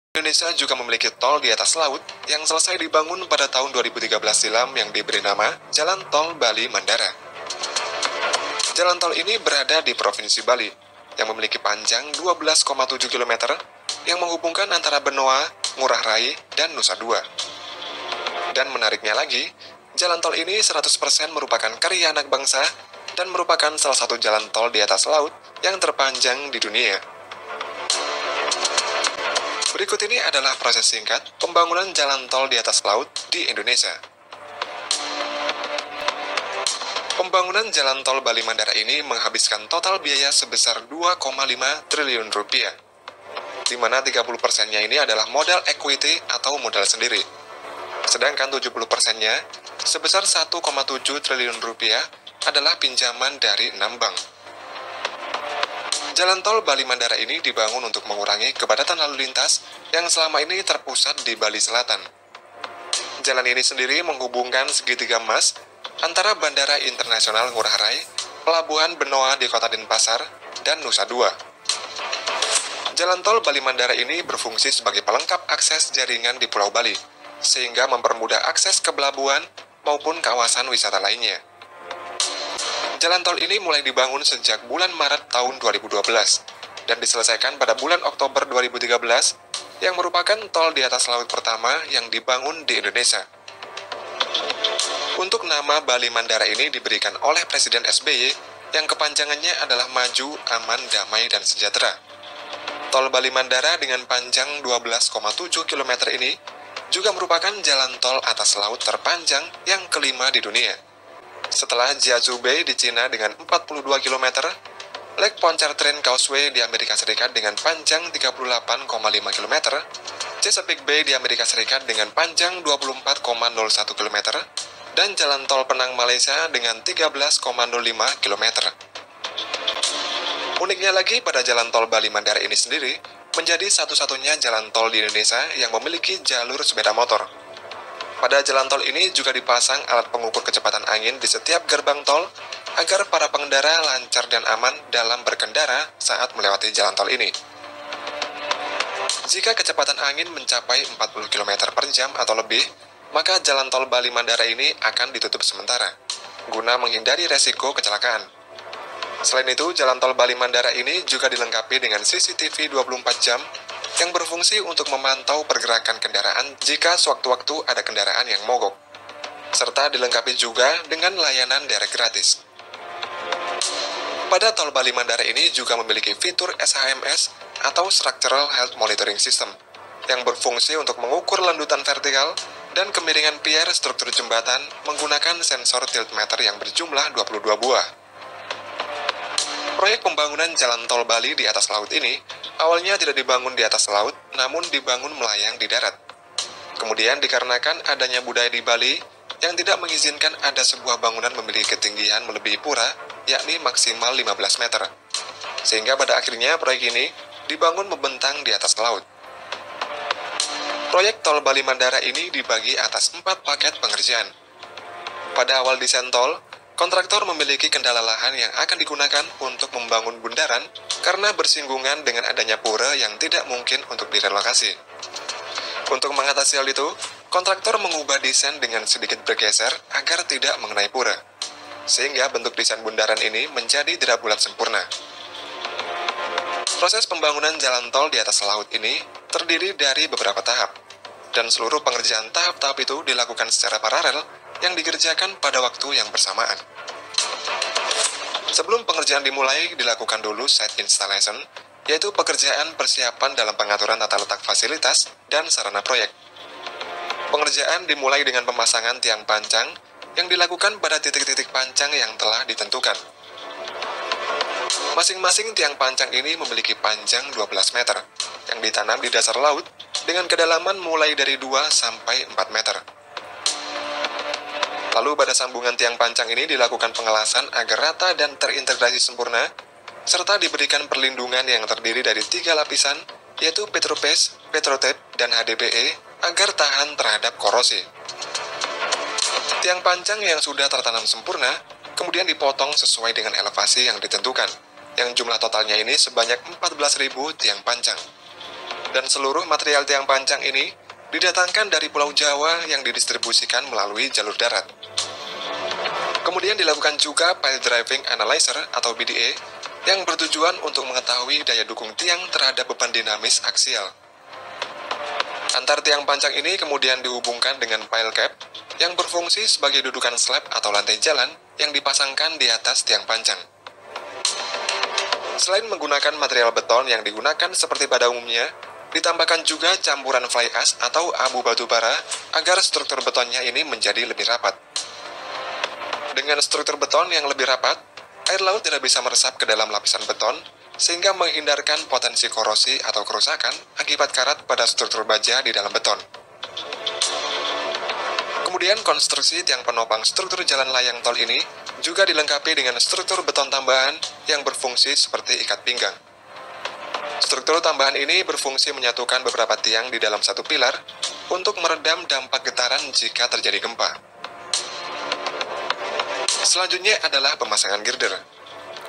Indonesia juga memiliki tol di atas laut yang selesai dibangun pada tahun 2013 silam yang diberi nama Jalan Tol Bali Mandara. Jalan tol ini berada di Provinsi Bali yang memiliki panjang 12,7 km yang menghubungkan antara Benoa, Ngurah Rai, dan Nusa Dua. Dan menariknya lagi, jalan tol ini 100% merupakan karya anak bangsa dan merupakan salah satu jalan tol di atas laut yang terpanjang di dunia. Berikut ini adalah proses singkat pembangunan jalan tol di atas laut di Indonesia. Pembangunan jalan tol Bali Mandara ini menghabiskan total biaya sebesar 2,5 triliun rupiah, di mana 30%-nya ini adalah modal equity atau modal sendiri. Sedangkan 70%-nya sebesar 1,7 triliun rupiah adalah pinjaman dari 6 bank. Jalan tol Bali Mandara ini dibangun untuk mengurangi kepadatan lalu lintas yang selama ini terpusat di Bali Selatan. Jalan ini sendiri menghubungkan segitiga emas antara Bandara Internasional Ngurah Rai, Pelabuhan Benoa di Kota Denpasar, dan Nusa Dua. Jalan tol Bali Mandara ini berfungsi sebagai pelengkap akses jaringan di Pulau Bali, sehingga mempermudah akses ke pelabuhan maupun kawasan wisata lainnya. Jalan tol ini mulai dibangun sejak bulan Maret tahun 2012 dan diselesaikan pada bulan Oktober 2013 yang merupakan tol di atas laut pertama yang dibangun di Indonesia. Untuk nama Bali Mandara ini diberikan oleh Presiden SBY yang kepanjangannya adalah Maju, Aman, Damai, dan Sejahtera. Tol Bali Mandara dengan panjang 12,7 km ini juga merupakan jalan tol atas laut terpanjang yang kelima di dunia. Setelah Jiazhou Bay di Cina dengan 42 km, Lake Pontchartrain Causeway di Amerika Serikat dengan panjang 38,5 km, Chesapeake Bay di Amerika Serikat dengan panjang 24,01 km, dan Jalan Tol Penang Malaysia dengan 13,05 km. Uniknya lagi, pada Jalan Tol Bali Mandara ini sendiri menjadi satu-satunya jalan tol di Indonesia yang memiliki jalur sepeda motor. Pada jalan tol ini juga dipasang alat pengukur kecepatan angin di setiap gerbang tol agar para pengendara lancar dan aman dalam berkendara saat melewati jalan tol ini. Jika kecepatan angin mencapai 40 km per jam atau lebih, maka jalan tol Bali Mandara ini akan ditutup sementara, guna menghindari resiko kecelakaan. Selain itu, jalan tol Bali Mandara ini juga dilengkapi dengan CCTV 24 jam yang berfungsi untuk memantau pergerakan kendaraan jika sewaktu-waktu ada kendaraan yang mogok, serta dilengkapi juga dengan layanan derek gratis. Pada tol Bali Mandara ini juga memiliki fitur SHMS atau Structural Health Monitoring System yang berfungsi untuk mengukur landutan vertikal dan kemiringan pier struktur jembatan menggunakan sensor tiltmeter yang berjumlah 22 buah. Proyek pembangunan jalan tol Bali di atas laut ini awalnya tidak dibangun di atas laut, namun dibangun melayang di darat. Kemudian dikarenakan adanya budaya di Bali yang tidak mengizinkan ada sebuah bangunan memiliki ketinggian melebihi pura, yakni maksimal 15 meter. Sehingga pada akhirnya proyek ini dibangun membentang di atas laut. Proyek tol Bali Mandara ini dibagi atas 4 paket pengerjaan. Pada awal desain tol, kontraktor memiliki kendala lahan yang akan digunakan untuk membangun bundaran karena bersinggungan dengan adanya pura yang tidak mungkin untuk direlokasi. Untuk mengatasi hal itu, kontraktor mengubah desain dengan sedikit bergeser agar tidak mengenai pura, sehingga bentuk desain bundaran ini menjadi tidak bulat sempurna. Proses pembangunan jalan tol di atas laut ini terdiri dari beberapa tahap, dan seluruh pengerjaan tahap-tahap itu dilakukan secara paralel yang dikerjakan pada waktu yang bersamaan. Sebelum pengerjaan dimulai, dilakukan dulu site installation, yaitu pekerjaan persiapan dalam pengaturan tata letak fasilitas dan sarana proyek. Pengerjaan dimulai dengan pemasangan tiang pancang yang dilakukan pada titik-titik pancang yang telah ditentukan. Masing-masing tiang pancang ini memiliki panjang 12 meter, yang ditanam di dasar laut dengan kedalaman mulai dari 2 sampai 4 meter. Lalu pada sambungan tiang pancang ini dilakukan pengelasan agar rata dan terintegrasi sempurna, serta diberikan perlindungan yang terdiri dari 3 lapisan, yaitu Petropaste, Petrotape, dan HDPE, agar tahan terhadap korosi. Tiang pancang yang sudah tertanam sempurna, kemudian dipotong sesuai dengan elevasi yang ditentukan, yang jumlah totalnya ini sebanyak 14.000 tiang pancang. Dan seluruh material tiang panjang ini didatangkan dari Pulau Jawa yang didistribusikan melalui jalur darat. Kemudian dilakukan juga Pile Driving Analyzer atau PDA yang bertujuan untuk mengetahui daya dukung tiang terhadap beban dinamis aksial. Antar tiang panjang ini kemudian dihubungkan dengan pile cap yang berfungsi sebagai dudukan slab atau lantai jalan yang dipasangkan di atas tiang panjang. Selain menggunakan material beton yang digunakan seperti pada umumnya, ditambahkan juga campuran fly ash atau abu batu bara agar struktur betonnya ini menjadi lebih rapat. Dengan struktur beton yang lebih rapat, air laut tidak bisa meresap ke dalam lapisan beton, sehingga menghindarkan potensi korosi atau kerusakan akibat karat pada struktur baja di dalam beton. Kemudian konstruksi tiang penopang struktur jalan layang tol ini juga dilengkapi dengan struktur beton tambahan yang berfungsi seperti ikat pinggang. Struktur tambahan ini berfungsi menyatukan beberapa tiang di dalam satu pilar untuk meredam dampak getaran jika terjadi gempa. Selanjutnya adalah pemasangan girder.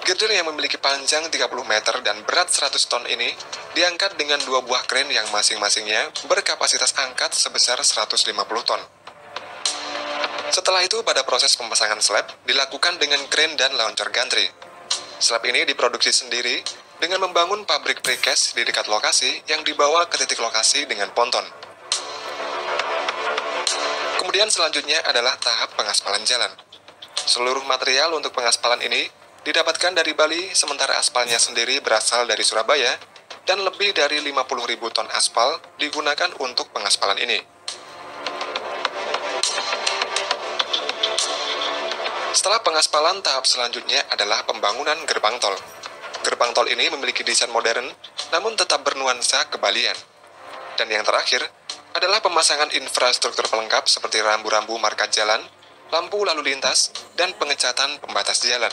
Girder yang memiliki panjang 30 meter dan berat 100 ton ini diangkat dengan dua buah kren yang masing-masingnya berkapasitas angkat sebesar 150 ton. Setelah itu, pada proses pemasangan slab dilakukan dengan kren dan launcher gantry. Slab ini diproduksi sendiri dengan membangun pabrik precast di dekat lokasi yang dibawa ke titik lokasi dengan ponton. Kemudian selanjutnya adalah tahap pengaspalan jalan. Seluruh material untuk pengaspalan ini didapatkan dari Bali, sementara aspalnya sendiri berasal dari Surabaya, dan lebih dari 50.000 ton aspal digunakan untuk pengaspalan ini. Setelah pengaspalan, tahap selanjutnya adalah pembangunan gerbang tol. Gerbang tol ini memiliki desain modern, namun tetap bernuansa kebalian. Dan yang terakhir adalah pemasangan infrastruktur pelengkap seperti rambu-rambu marka jalan, lampu lalu lintas, dan pengecatan pembatas jalan.